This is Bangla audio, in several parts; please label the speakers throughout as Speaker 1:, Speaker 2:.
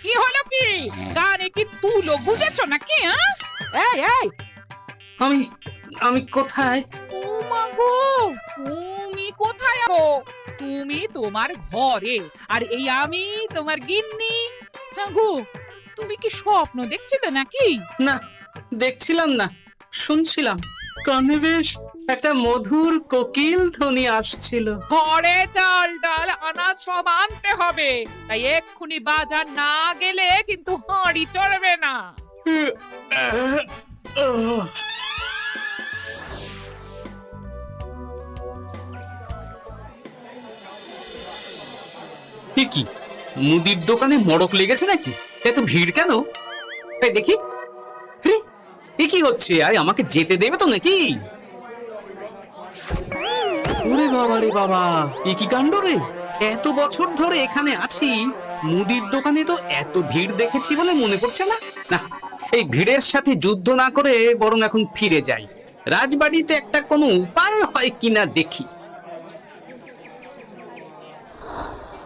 Speaker 1: কি হলো কি? কানে কি তুলো বুঝেছো নাকি? এই এই,
Speaker 2: আমি আমি কোথায়?
Speaker 1: ও মা গো, তুমি কোথায় গো? তুমি তোমার ঘরে, আর এই আমি তোমার গিন্নি। হ্যাঁ গো, তুমি কি স্বপ্ন দেখছিলে নাকি?
Speaker 2: না, দেখছিলাম না, শুনছিলাম। কানে বেশ একটা মধুর কোকিল ধ্বনি আসছিল।
Speaker 1: ঘরে চাল ডাল আনাজ সব আনতে হবে, তাই এক্ষুনি বাজার না গেলে কিন্তু হাঁড়ি চড়বে না।
Speaker 2: এ কি, মুদির দোকানে মড়ক লেগেছে নাকি? এত ভিড় কেন? এই দেখি। হে, এ কি হচ্ছে? আরে আমাকে যেতে দেবে তো নাকি? ওরে বাবা রে বাবা, এ কি কাণ্ড রে! এত বছর ধরে এখানে আছি, মুদির দোকানে তো এত ভিড় দেখেছি বলে মনে পড়ছে না। না, এই ভিড়ের সাথে যুদ্ধ না করে বরং এখন ফিরে যাই। রাজবাড়িতে একটা কোনো উপায় হয় কিনা দেখি।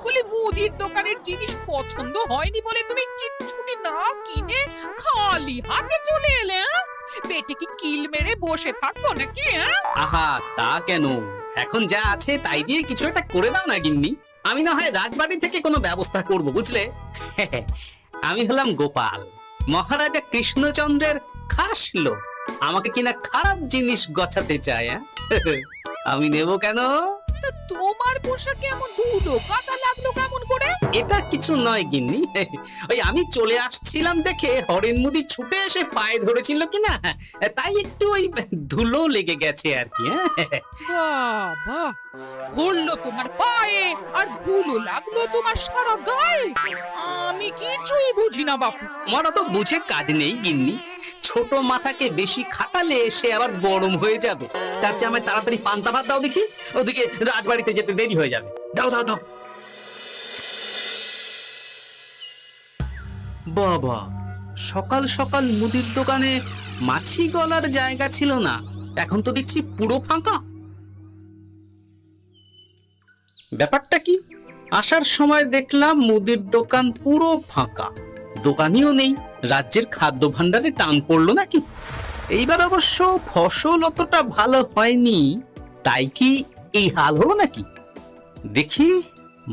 Speaker 1: বলি, মুদির দোকানের জিনিস পছন্দ হয়নি বলে তুমি কিচ্ছুটি না কিনে খালি হাতে চলে এলে? পেটে কি কিল মেরে বসে থাকবো নাকি?
Speaker 2: আহা, তা কেন? এখন যা আছে তাই দিয়ে কিছু একটা করে দাও না গিন্নি। আমি না হয় রাজবাড়ি থেকে কোনো ব্যবস্থা করব, বুঝলে? আমি হলাম গোপাল, মহারাজা কৃষ্ণচন্দ্রের খাস লোক। আমাকে কিনা খারাপ জিনিস গছাতে চায়। আমি নেব কেন?
Speaker 1: তা তোমার পোশাকে এমন ধুলো কাদা লাগলো কেমন করে?
Speaker 2: এটা কিছু নয় গিন্নি, ওই আমি চলে আসছিলাম দেখে হরেন মুদি ছুটে এসে পায়ে ধরেছিল কিনা, তাই একটু ওই ধুলো লেগে গেছে আর কি।
Speaker 1: বাবা, ধরলো তোমার পায়ে আর ধুলো লাগলো তোমার সারা গায়ে? আমি কিছুই বুঝি না বাপু।
Speaker 2: আমার তো বুঝে কাজ নেই গিন্নি। ছোট মাথাকে বেশি খাটালে সে আবার গরম হয়ে যাবে। তার চেয়ে আমায় তাড়াতাড়ি পান্তা ভাত দাও দেখি, ওদিকে রাজবাড়িতে যেতে দেরি হয়ে যাবে। দাও দাও দাও। বাবা, সকাল সকাল মুদির দোকানে মাছি গলার জায়গা ছিল না, এখন তো দেখছি পুরো ফাঁকা। ব্যাপারটা কি? আসার সময় দেখলাম মুদির দোকান পুরো ফাঁকা, দোকানিও নেই। রাজ্যের খাদ্য ভাণ্ডারে টান পড়লো নাকি? এইবার অবশ্য ফসল অতটা ভালো হয়নি, তাই কি এই হাল হলো নাকি? দেখি,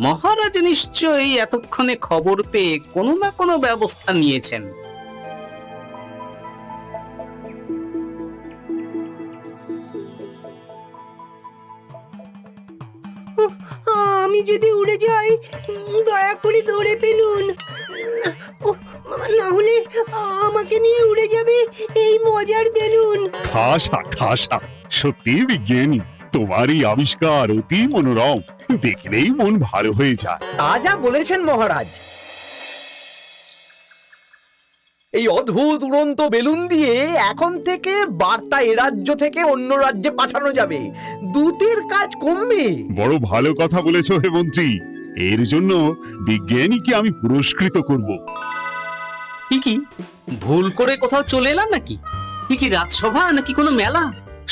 Speaker 2: মহারাজ নিশ্চয়ই এতক্ষণে খবর পেয়ে কোনো না কোনো ব্যবস্থা নিয়েছেন।
Speaker 3: আমি যদি উড়ে যাই, দয়া করে ধরে ফেলুন। না হলে আমাকে নিয়ে উড়ে যাবে এই মজার বেলুন।
Speaker 4: খাসা খাসা, সত্যি বিজ্ঞানী, তোমার এই আবিষ্কার অতি মনোরম, দেখলেই মন ভালো হয়ে যায়।
Speaker 5: তা যা বলেছেন মহারাজ। এই অদ্ভুত উড়ন্ত বেলুন দিয়ে এখন থেকে বার্তা এ রাজ্য থেকে অন্য রাজ্যে পাঠানো যাবে, দূতের কাজ কমবে।
Speaker 4: বড় ভালো কথা বলেছো হে মন্ত্রী, এর জন্য বিজ্ঞানীকে আমি পুরস্কৃত করব।
Speaker 2: কি ভুল করে কোথাও চলে এলাম নাকি? কি রাজসভা নাকি কোনো মেলা?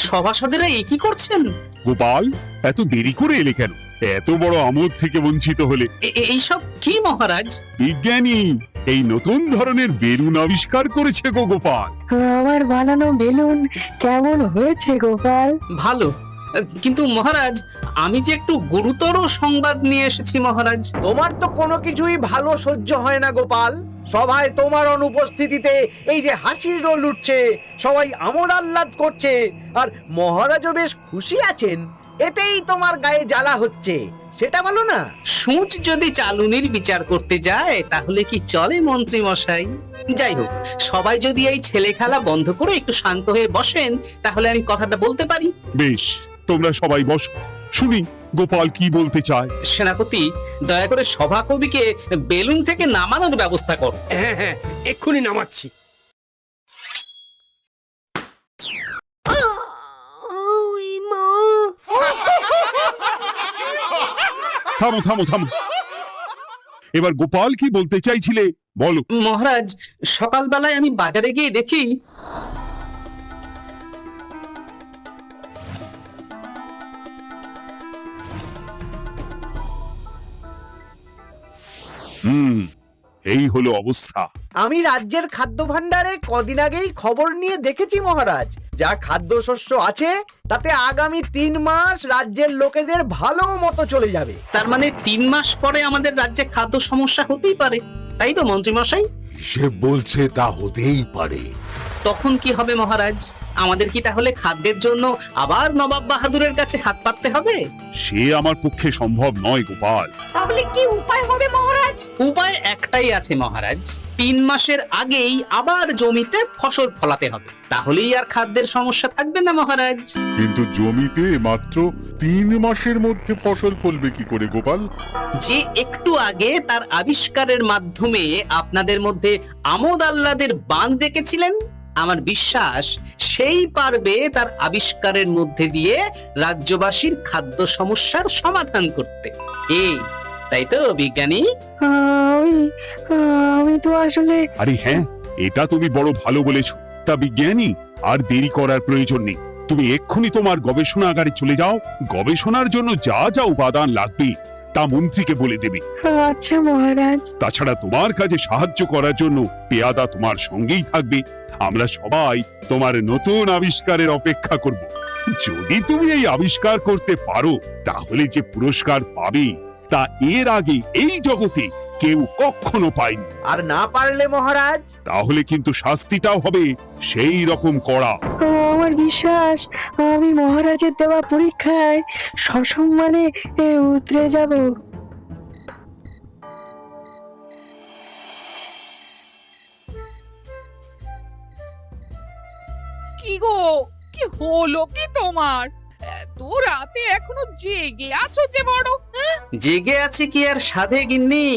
Speaker 2: সভাসদেরা এই কি করছেন?
Speaker 4: গোপাল, এত দেরি করে এলে কেন? এত বড় আমোদ থেকে বঞ্চিত হলে?
Speaker 2: এইসব কি মহারাজ?
Speaker 4: বিজ্ঞানী এই নতুন ধরনের বেলুন আবিষ্কার করেছে গো গোপাল।
Speaker 3: আমার বানানো বেলুন কেমন হয়েছে গোপাল?
Speaker 2: ভালো, কিন্তু মহারাজ আমি যে একটু গুরুতর সংবাদ নিয়ে এসেছি মহারাজ।
Speaker 5: তোমার তো কোনো কিছুই ভালো সহ্য হয় না গোপাল। সভায় তোমার অনুপস্থিতিতে এই যে হাসির রোল উঠছে, সবাই আমোদ আহ্লাদ করছে, আর মহারাজও বেশ খুশি আছেন, এতেই তোমার গায়ে জ্বালা হচ্ছে, সেটা বলো না।
Speaker 2: সূচ যদি চালুনির বিচার করতে যায় তাহলে কি চলে মন্ত্রী মশাই? যাই হোক, সবাই যদি এই ছেলে খেলা বন্ধ করে একটু শান্ত হয়ে বসেন তাহলে আমি কথাটা বলতে পারি।
Speaker 4: বেশ, তোমরা সবাই বসো, শুনি গোপাল কি বলতে চায়।
Speaker 2: সেনাপতি, দয়া করে সভাকবিকে বেলুন থেকে নামানোর ব্যবস্থা করো।
Speaker 6: হ্যাঁ হ্যাঁ, এক্ষুনি নামাচ্ছি।
Speaker 3: ওই মা!
Speaker 4: থামো থামো থামো, এবার গোপাল কি বলতে চাইছিলে বলো।
Speaker 2: মহারাজ, সকালবেলায় আমি বাজারে গিয়ে দেখি
Speaker 4: এই হলো অবস্থা।
Speaker 5: আমি রাজ্যের খাদ্য ভাণ্ডারে কদিন আগেই খবর নিয়ে দেখেছি মহারাজ, যা খাদ্যশস্য আছে তাতে আগামী 3 মাস রাজ্যের লোকেদের ভালো মতো চলে যাবে।
Speaker 2: তার মানে 3 মাস পরে আমাদের রাজ্যে খাদ্য সমস্যা হতেই পারে, তাই তো মন্ত্রী মশাই?
Speaker 7: সে বলছে তা হতেই পারে।
Speaker 2: তখন কি হবে মহারাজ? আমাদের কি তাহলে খাদ্যের জন্য আবার নবাব বাহাদুরের কাছে হাত পাততে হবে?
Speaker 4: সে আমার পক্ষে সম্ভব নয় গোপাল।
Speaker 1: তাহলে কি উপায় হবে মহারাজ?
Speaker 2: উপায় একটাই আছে মহারাজ, 3 মাসের আগেই আবার জমিতে ফসল ফলাতে হবে, তাহলেই আর খাদ্যের সমস্যা থাকবে না মহারাজ।
Speaker 8: কিন্তু জমিতে মাত্র 3 মাসের মধ্যে ফসল ফলবে কি করে গোপাল?
Speaker 2: যে একটু আগে তার আবিষ্কারের মাধ্যমে আপনাদের মধ্যে আমোদ আহ্লাদের বাঁধ দেখেছিলেন, আমার বিশ্বাস সেই পারবে তার আবিষ্কারের মধ্যে দিয়ে রাজ্যবাসীর খাদ্য সমস্যার সমাধান করতে। তাই তো বিজ্ঞানী?
Speaker 3: আমি আমি তো আসলে
Speaker 4: আরে হ্যাঁ, এটা তুমি বড় ভালো বলেছ। তা বিজ্ঞানী, আর দেরি করার প্রয়োজন নেই। তুমি এক্ষুনি তোমার গবেষণাগারে চলে যাও। গবেষণার জন্য যা যা উপাদান লাগবে তা মন্ত্রীকে বলে দেবে।
Speaker 3: আচ্ছা মহারাজ।
Speaker 4: তাছাড়া তোমার কাজে সাহায্য করার জন্য পেয়াদা তোমার সঙ্গেই থাকবে। আমরা সবাই তোমার নতুন আবিষ্কারের অপেক্ষা করব। যদি তুমি এই আবিষ্কার করতে পারো, তাহলে যে পুরস্কার পাবে তা এর আগে এই জগতে কেউ কখনো পায়নি।
Speaker 5: আর না পারলে মহারাজ,
Speaker 4: তাহলে কিন্তু শাস্তিটাও হবে সেই রকম কড়া।
Speaker 3: আমার বিশ্বাস আমি মহারাজের দেওয়া পরীক্ষায় সসম্মানে উতরে যাব।
Speaker 1: কি গো, কি হলো কি তোমার? এত রাতে এখনো জেগে আছো যে বড়?
Speaker 2: জেগে আছে কি আর সাধে গিন্নি?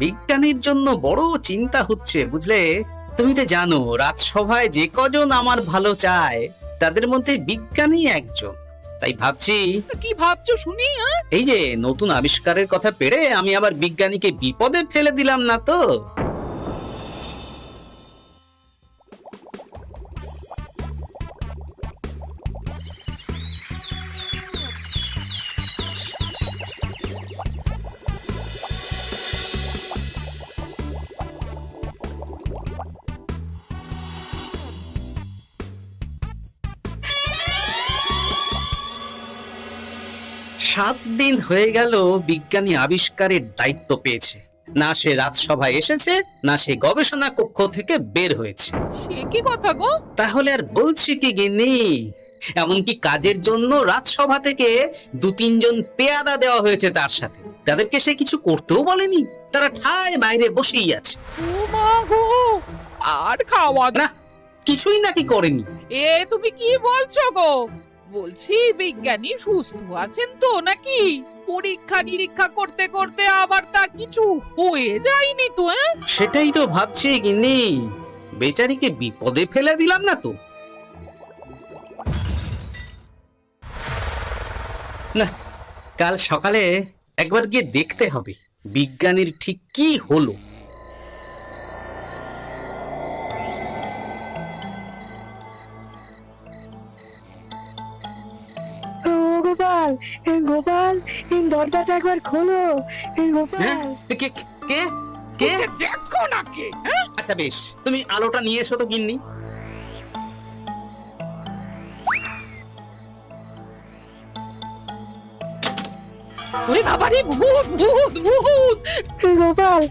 Speaker 2: বিজ্ঞানীর জন্য বড় চিন্তা হচ্ছে বুঝলে। তুমি তো জানো রাজসভায় যে কজন আমার ভালো চায় তাদের মধ্যে বিজ্ঞানী একজন। তাই ভাবছি,
Speaker 1: তো কি ভাবছো শুনি?
Speaker 2: এই যে নতুন আবিষ্কারের কথা পেড়ে আমি আবার বিজ্ঞানীকে বিপদে ফেলে দিলাম না তো? সাত দিন হয়ে গেল বিজ্ঞানী আবিষ্কারের দায়িত্ব পেয়েছে, না সে রাজসভায় এসেছে, না সে গবেষণা কক্ষ থেকে বের হয়েছে।
Speaker 1: সে কি কথা গো?
Speaker 2: তাহলে আর বলছি কি গিন্নি, এমনকি কাজের জন্য রাজসভা থেকে 2-3 জন পেয়াদা দেওয়া হয়েছে তার সাথে। তাদেরকে সে কিছু করতেও বলেনি, তারা ঠায় বাইরে বসেই আছে।
Speaker 1: ও মা গো, আর খাওয়া
Speaker 2: না, কিছুই নাকি করেনি।
Speaker 1: তুমি কি বলছো গো? বলছি বিজ্ঞানী সুস্থ আছেন তো নাকি? পরীক্ষা নিরীক্ষা করতে করতে আবার তার কিছু হয়ে যায়নি তো?
Speaker 2: সেটাই তো ভাবছি গিন্নি, বেচারিকে বিপদে ফেলে দিলাম না তো? না, কাল সকালে একবার গিয়ে দেখতে হবে বিজ্ঞানীর ঠিক কি হলো।
Speaker 3: গোপাল, গোপাল, দরজাটা একবার খোলো। গোপাল,
Speaker 2: হ্যাঁ? কে কে কে?
Speaker 1: দেখো না কে?
Speaker 2: আচ্ছা বেশ, তুমি আলোটা নিয়ে এসো তো গিন্নি।
Speaker 1: ওরে বাবারে, ভূত ভূত ভূত!
Speaker 3: গোপাল,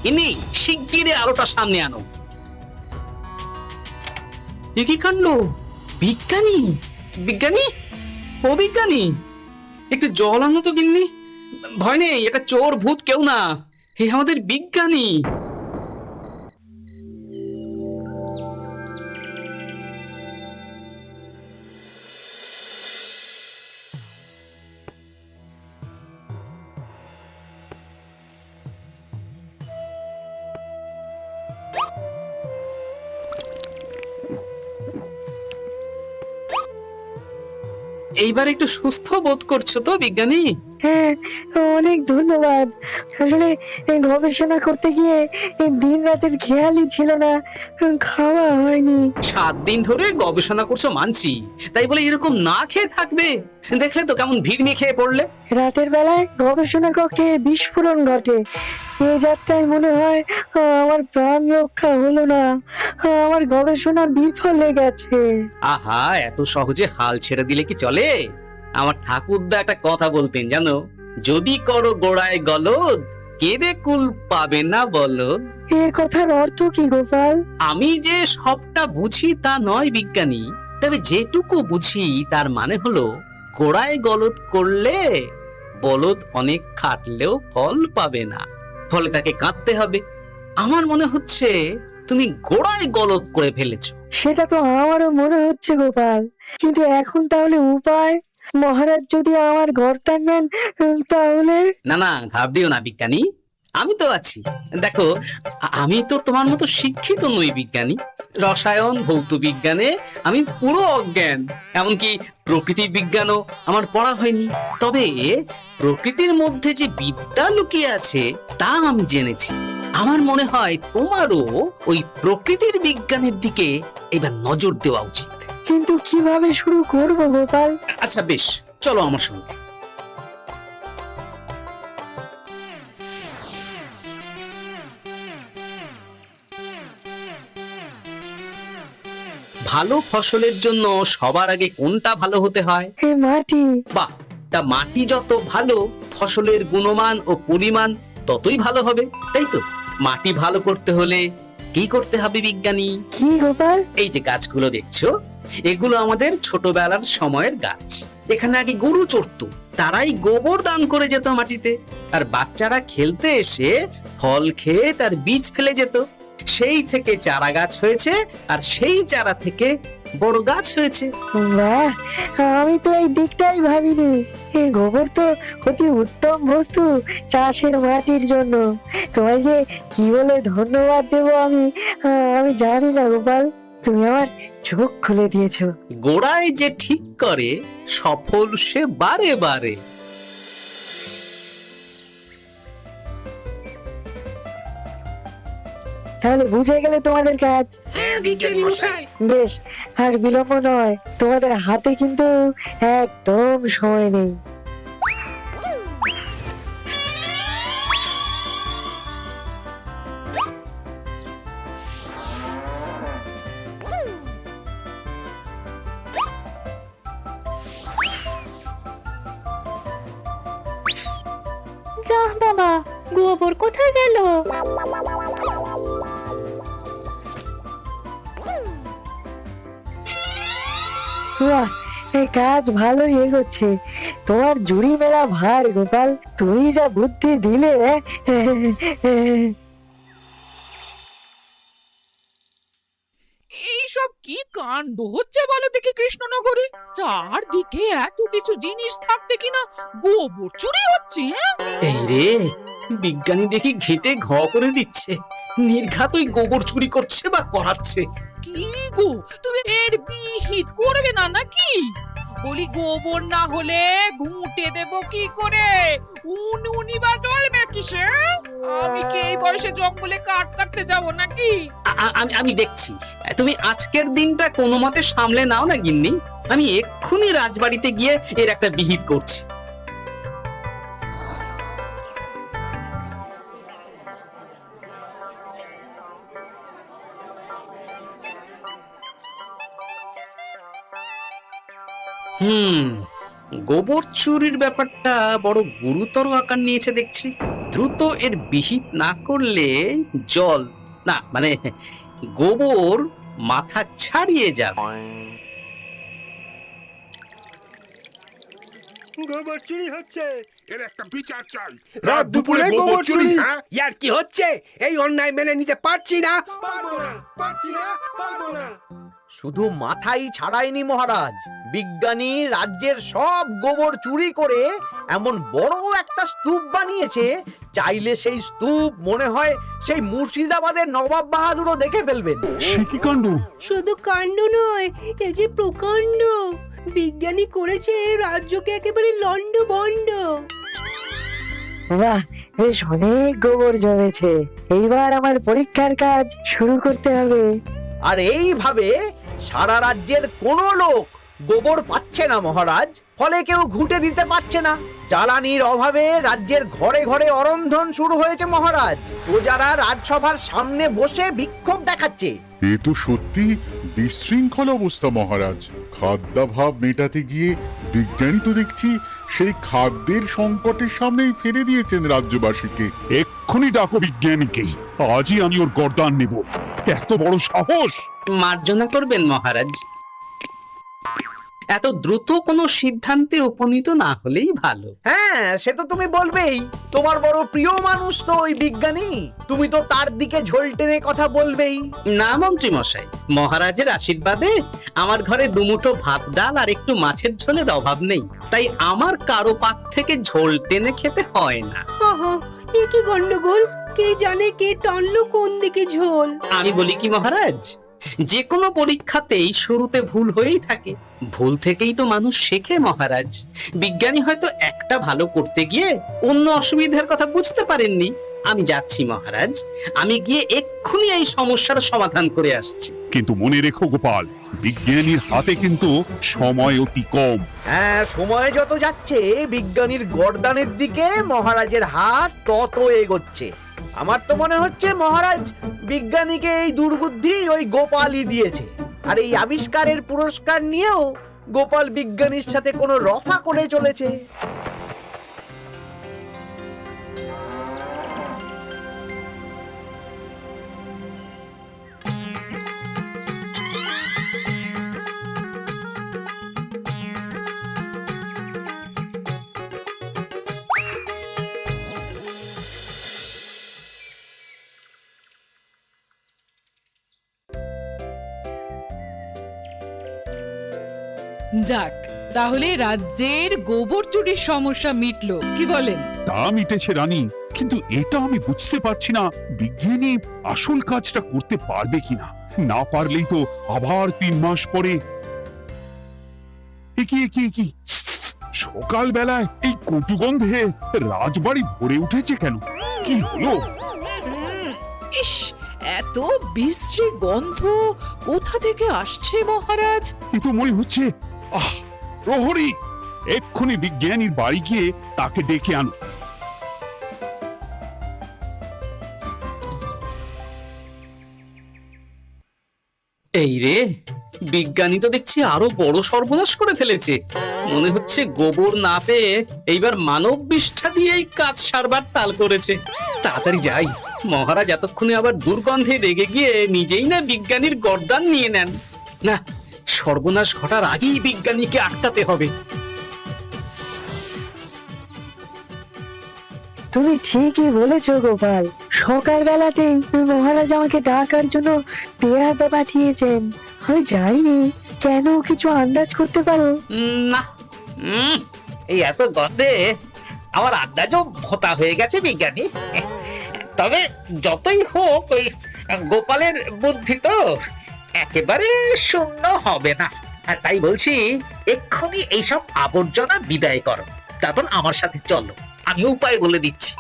Speaker 2: গিন্নি, শিগগিরই আলোটা সামনে আনো। এ কি কাণ্ড! বিজ্ঞানী, বিজ্ঞানী, ও বিজ্ঞানী, একটু জল আনো তো গিন্নি। ভয় নেই, এটা চোর ভূত কেউ না, হে আমাদের বিজ্ঞানী। এইবার একটু সুস্থ বোধ করছো তো বিজ্ঞানী?
Speaker 3: হ্যাঁ, অনেক ধন্যবাদ। আসলে গবেষণা করতে গিয়ে দিন রাতের খেয়ালই ছিল না, খাওয়া হয়নি।
Speaker 2: 7 দিন ধরে গবেষণা করছো মানছি, তাই বলে এরকম না খেয়ে থাকবে? দেখলে তো কেমন ভিড় নিয়ে খেয়ে পড়লে।
Speaker 3: রাতের বেলায় গবেষণা কক্ষে বিস্ফোরণ ঘটে। এই যাত্রায় মনে হয় আমার প্রাণ রক্ষা হলো না, আমার গবেষণা বিফলে গেছে।
Speaker 2: আহা, এত সহজে হাল ছেড়ে দিলে কি চলে? আমার ঠাকুরদা একটা কথা বলতেন জানো, যদি করো গোড়ায় গলদ, কেঁদে কুল পাবে না বলদ।
Speaker 3: এর কথার অর্থ কি গোপাল?
Speaker 2: আমি যে সবটা বুঝি তা নয় বিজ্ঞানী, তবে যেটুকু বুঝি তার মানে হলো গোড়ায় গলদ করলে বলদ অনেক খাটলেও ফল পাবে না, ফলে তাকে কাঁদতে হবে। আমার মনে হচ্ছে তুমি গোড়ায় গলদ করে ফেলেছো।
Speaker 3: সেটা তো আমারও মনে হচ্ছে গোপাল, কিন্তু এখন তাহলে উপায়? মহারাজ যদি আমার ঘরটা নেন তাহলে?
Speaker 2: না না, ভাব দিও না বিজ্ঞানী, আমি তো আছি। দেখো, আমি তো তোমার মতো শিক্ষিত নই বিজ্ঞানী। রসায়ন ভৌত বিজ্ঞানে আমি পুরো অজ্ঞান, এমনকি প্রকৃতি বিজ্ঞানও আমার পড়া হয়নি। তবে প্রকৃতির মধ্যে যে বিদ্যা লুকিয়ে আছে তা আমি জেনেছি। আমার মনে হয় তোমারও ওই প্রকৃতির বিজ্ঞানের দিকে এবার নজর দেওয়া উচিত।
Speaker 3: কিন্তু কিভাবে শুরু করব গোপাল?
Speaker 2: আচ্ছা বেশ, চলো আমার সঙ্গে। ভালো ফসলের জন্য সবার আগে কোনটা ভালো হতে হয়?
Speaker 3: মাটি।
Speaker 2: বাহ, তা মাটি যত ভালো, ফসলের গুণমান ও পরিমাণ ততই ভালো হবে, তাই তো? মাটি ভালো করতে হলে কি করতে হবে বিজ্ঞানী?
Speaker 3: কি গোপাল?
Speaker 2: এই যে গাছগুলো দেখছো, এগুলো আমাদের ছোটবেলার সময়ের গাছ। এখানে আগে গরু চড়তো, তারাই গোবর দান করে যেত মাটিতে, আর বাচ্চারা খেলতে এসে ফল খেয়ে তার বীজ ফেলে যেত। সেই থেকে চারা গাছ হয়েছে, আর সেই চারা থেকে বড় গাছ হয়েছে।
Speaker 3: বাহ, আমি তো এই দিকটাই ভাবিনি। এই গোবর তো অতি উত্তম বস্তু চাষের মাটির জন্য। তোমায় যে কি বলে ধন্যবাদ দেবো আমি জানি না গোপাল, তুমি আমার চোখ খুলে দিয়েছো।
Speaker 2: গোড়ায় যে ঠিক করে সফল সে বারে বারে।
Speaker 3: তাহলে বুঝে গেলে তোমাদের কাজ? বেশ, আর বিলম্ব নয়, তোমাদের হাতে কিন্তু একদম সময় নেই।
Speaker 9: যা বাবা, গোবর কোথায় গেল?
Speaker 3: বাহ, এই কাজ ভালোই এগোচ্ছে। তোমার জুড়ি মেলা ভার গোপাল, তুমি যা বুদ্ধি দিলে।
Speaker 1: এইসব কি কাণ্ড হচ্ছে বলো দেখি কৃষ্ণনগরে? চারদিকে এত কিছু জিনিস থাকতে কিনা গোবর চুরি হচ্ছে।
Speaker 2: এই রে, বিজ্ঞানী দেখি ঘেটে ঘ করে দিচ্ছে, নির্ঘাত ওই গোবর চুরি করছে বা করাচ্ছে।
Speaker 1: কি গো, তুমি এর বিহিত করবে না নাকি? বলি গোবর না হলে ঘুঁটে দেব কি করে? উনুনি বা চলবে কিসে? আমি কি এই বয়সে জঙ্গলে কাঠ কাটতে যাব নাকি?
Speaker 2: আমি দেখছি, তুমি আজকের দিনটা কোনো মতে সামলে নাও না গিন্নি। আমি এক্ষুনি রাজবাড়িতে গিয়ে এর একটা বিহিত করছি। গোবর চুরির ব্যাপারটা বড় গুরুতর আকার নিয়েছে দেখছি। দ্রুত এর বিহিত না করলে জল না, মানে গোবর মাথা ছাড়িয়ে যাবে।
Speaker 6: গোবর চুরি হচ্ছে,
Speaker 8: এর একটা বিচার চাই।
Speaker 6: রাত দুপুরে গোবর চুরি।
Speaker 8: হ্যাঁ?
Speaker 6: ইয়ার কি হচ্ছে? এই অন্যায় মেনে নিতে পারছি না।
Speaker 5: শুধু মাথাই ছাড়াইনি মহারাজ, বিজ্ঞানী রাজ্যের সব গোবর চুরি করে এমন বড় একটা স্তূপ বানিয়েছে, চাইলে সেই স্তূপ মনে হয় সেই মুর্শিদাবাদের নবাব বাহাদুরও দেখে ফেলবেন।
Speaker 8: সে কি কাণ্ড!
Speaker 3: শুধু কাণ্ড নয়, এ যে প্রকাণ্ড। বিজ্ঞানী করেছে রাজ্যকে একেবারে লন্ডভন্ড। বাহ, বেশ অনেক গোবর জমেছে। এইবার আমার পরীক্ষার কাজ শুরু করতে হবে।
Speaker 5: আর এইভাবে সারা রাজ্যের কোনো লোক গোবর পাচ্ছে না মহারাজ, ফলে কেউ ঘুঁটে দিতে পারছে না। জ্বালানির অভাবে রাজ্যের ঘরে ঘরে অরন্ধন শুরু হয়েছে মহারাজ। প্রজারা রাজসভার সামনে বসে বিক্ষোভ দেখাচ্ছে।
Speaker 8: এ তো সত্যি বিশৃঙ্খল অবস্থা মহারাজ। খাদ্যাভাব মেটাতে গিয়ে বিজ্ঞানী তো দেখছি সেই খাদ্যের সংকটের সামনেই ফেলে দিয়েছেন রাজ্যবাসীকে।
Speaker 4: এক্ষুনি ডাকো বিজ্ঞানীকে, আজই আমি ওর গর্দান নেব। এত বড় সাহস!
Speaker 2: মার্জনা করবেন মহারাজ। এত দ্রুত কোনো সিদ্ধান্তে উপনীত না হলেই ভালো।
Speaker 5: হ্যাঁ, সে তো তুমি বলবেই। তোমার বড় প্রিয় মানুষ তো ওই বিজ্ঞানী, তুমি তো তার দিকে ঝোল টেনে কথা বলবেই।
Speaker 2: না মন্ত্রী মশাই, মহারাজের আশীর্বাদে আমার ঘরে দুমুঠো ভাত ডাল আর একটু মাছের ঝোলের অভাব নেই, তাই আমার কারো পাত থেকে ঝোল টেনে খেতে হয় না।
Speaker 9: এ কি গন্ডগোল? কে জানে কে টানলো কোন দিকে ঝোল?
Speaker 2: আমি বলি কি মহারাজ, যে কোনো পরীক্ষাতেই শুরুতে ভুল হয়েই থাকে। ভুল থেকেই তো মানুষ শেখে মহারাজ। বিজ্ঞানী হয়তো একটা ভালো করতে গিয়ে অন্য অসুবিধার কথা বুঝতে পারেননি। আমি যাচ্ছি মহারাজ, আমি গিয়ে এক্ষুনি এই সমস্যার সমাধান করে আসছি।
Speaker 4: কিন্তু মনে রেখো গোপাল, বিজ্ঞানীর হাতে কিন্তু সময় অতি কম।
Speaker 5: হ্যাঁ, সময় যত যাচ্ছে বিজ্ঞানীর গর্দানের দিকে মহারাজের হাত তত এগোচ্ছে। আমার তো মনে হচ্ছে মহারাজ বিজ্ঞানীকে এই দুর্বুদ্ধি ওই গোপালই দিয়েছে। আর এই আবিষ্কারের পুরস্কার নিয়েও গোপাল বিজ্ঞানীর সাথে কোনো রফা করে চলেছে।
Speaker 1: যাক, তাহলে রাজ্যের গোবর চুরির সমস্যা মিটলো, কি বলেন?
Speaker 4: তা মিটেছে রানী, কিন্তু এটা আমি বুঝতে পারছি না বিজ্ঞানী আসল কাজটা করতে পারবে কিনা। না পারলেই তো আবার 3 মাস পরে। কি সকাল বেলায় এই কটু গন্ধে রাজবাড়ি ভরে উঠেছে কেন? কি হলো?
Speaker 1: ইস, এত বিশ্রী গন্ধ কোথা থেকে আসছে মহারাজ?
Speaker 4: এ তো মনে হচ্ছে প্রহরী, এক্ষুনি বিজ্ঞানীর বাড়ি গিয়ে তাকে ডেকে আনো।
Speaker 2: এই রে, বিজ্ঞানী তো দেখছি আরো বড় সর্বনাশ করে ফেলেছে। মনে হচ্ছে গোবর না পেয়ে এইবার মানব বিষ্ঠা দিয়েই কাজ সারবার তাল করেছে। তাড়াতাড়ি যাই, মহারাজ এতক্ষণে আবার দুর্গন্ধে রেগে গিয়ে নিজেই না বিজ্ঞানীর গর্দান নিয়ে নেন। না, সর্বনাশ ঘটার আগেই বিজ্ঞানীকে আটকাতে হবে।
Speaker 3: তুমি ঠিকই বলেছো গোপাল, সকালবেলাতেই মহারাজ আমাকে ডাকার জন্য পেয়াদা পাঠিয়েছেন। আমি যাইনি, কেন কিছু আন্দাজ করতে পারো?
Speaker 2: না, এই এত গন্ধে আমার আন্দাজও ভোতা হয়ে গেছে বিজ্ঞানী। তবে যতই হোক, ওই গোপালের বুদ্ধি তো একেবারে শূন্য হবে না। আর তাই বলছি, এক্ষুনি এইসব আবর্জনা বিদায় করো, তারপর আমার সাথে চলো, আমি উপায় বলে দিচ্ছি।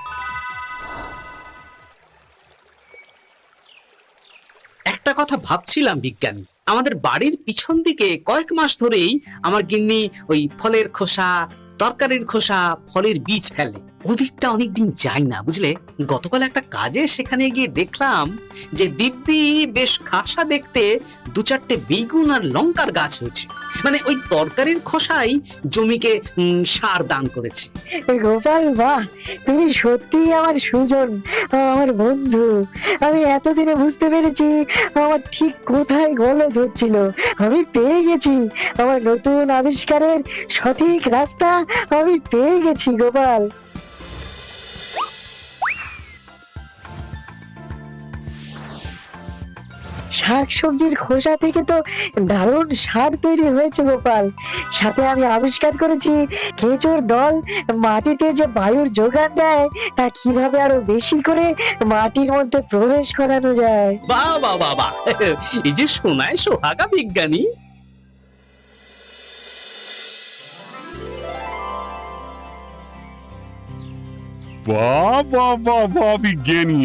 Speaker 2: একটা কথা ভাবছিলাম বিজ্ঞানী, আমাদের বাড়ির পিছন দিকে কয়েক মাস ধরেই আমার গিন্নি ওই ফলের খোসা, তরকারির খোসা, ফলের বীজ ফেলে। ওদিকটা অনেকদিন যাই না, বুঝলে। গতকাল একটা কাজে সেখানে গিয়ে দেখলাম যে দিব্যি বেশ খাসা দেখতে 2-4টে বেগুন আর লঙ্কার গাছ হয়েছে। মানে ওই তরকারির খোসাই জমিকে সার দান করেছে।
Speaker 3: গোপাল, বাহ, তুমি সত্যি আমার সুজন, আমার বন্ধু। আমি এতদিনে বুঝতে পেরেছি আমার ঠিক কোথায় গলদ হচ্ছিল। আমি পেয়ে গেছি আমার নতুন আবিষ্কারের সঠিক রাস্তা। আমি পেয়ে গেছি গোপাল। শাকসবজির খোসা থেকে তো দারুণ সার তৈরি হয়েছে গোপাল। সাথে আমি আবিষ্কার করেছি কেঁচোর দল মাটিতে যে বায়ুর যোগান দেয় তা কিভাবে আরো বেশি করে মাটির মধ্যে প্রবেশ করানো যায়।
Speaker 2: বাহ বাহ বাহ বাহ, এই যে সোনায় সোহাগা বিজ্ঞানী।
Speaker 4: বাহ বাহ বাহ বাহ বিজ্ঞানী,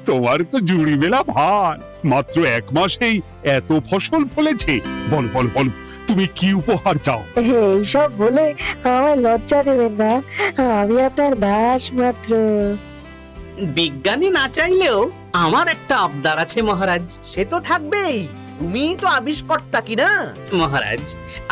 Speaker 4: তোমার তো জুড়ি মেলা ভার। মাত্র 1 মাসেই এত ফসল ফলেছে। বলো বলো বলো, তুমি কি উপহার চাও?
Speaker 3: এইসব বলে আমার লজ্জা দেবেন না, আমি আপনার দাস মাত্র।
Speaker 2: বিজ্ঞানী না চাইলেও আমার একটা আবদার আছে মহারাজ।
Speaker 5: সে তো থাকবেই, তুমি তো আবিষ্কর্তা কি না?
Speaker 2: মহারাজ,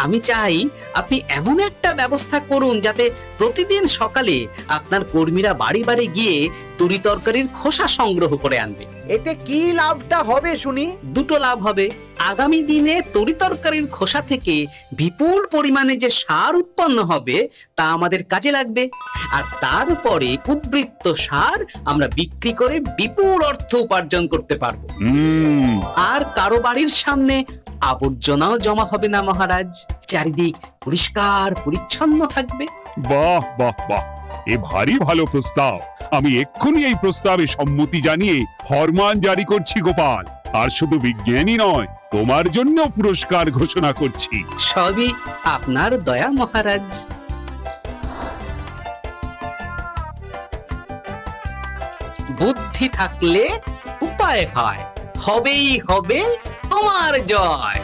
Speaker 2: আমি চাই আপনি এমন একটা ব্যবস্থা করুন যাতে প্রতিদিন সকালে আপনার কর্মীরা বাড়ি বাড়ি গিয়ে তরি তরকারির খোসা সংগ্রহ করে আনবে।
Speaker 5: এতে কি লাভটা হবে শুনি?
Speaker 2: দুটো লাভ হবে। আগামী দিনে তরি তরকারির খোসা থেকে বিপুল পরিমাণে যে সার উৎপন্ন হবে তা আমাদের কাজে লাগবে, আর তারপরে উদ্বৃত্ত সার আমরা বিক্রি করে বিপুল অর্থ উপার্জন করতে পারবো। আর কারো বাড়ির সামনে আবর্জনাও জমা হবে না মহারাজ, চারিদিক পরিষ্কার পরিচ্ছন্ন থাকবে।
Speaker 4: বাহ বাহ বাহ, এ ভারী ভালো প্রস্তাব। আমি এক্ষুনি এই প্রস্তাবে সম্মতি জানিয়ে ফরমান জারি করছি গোপাল। আর শুধু বিজ্ঞানী নয়, তোমার জন্য পুরস্কার ঘোষণা করছি।
Speaker 2: সবই আপনার দয়া মহারাজ। বুদ্ধি থাকলে উপায় হয়, হবেই হবে তোমার জয়।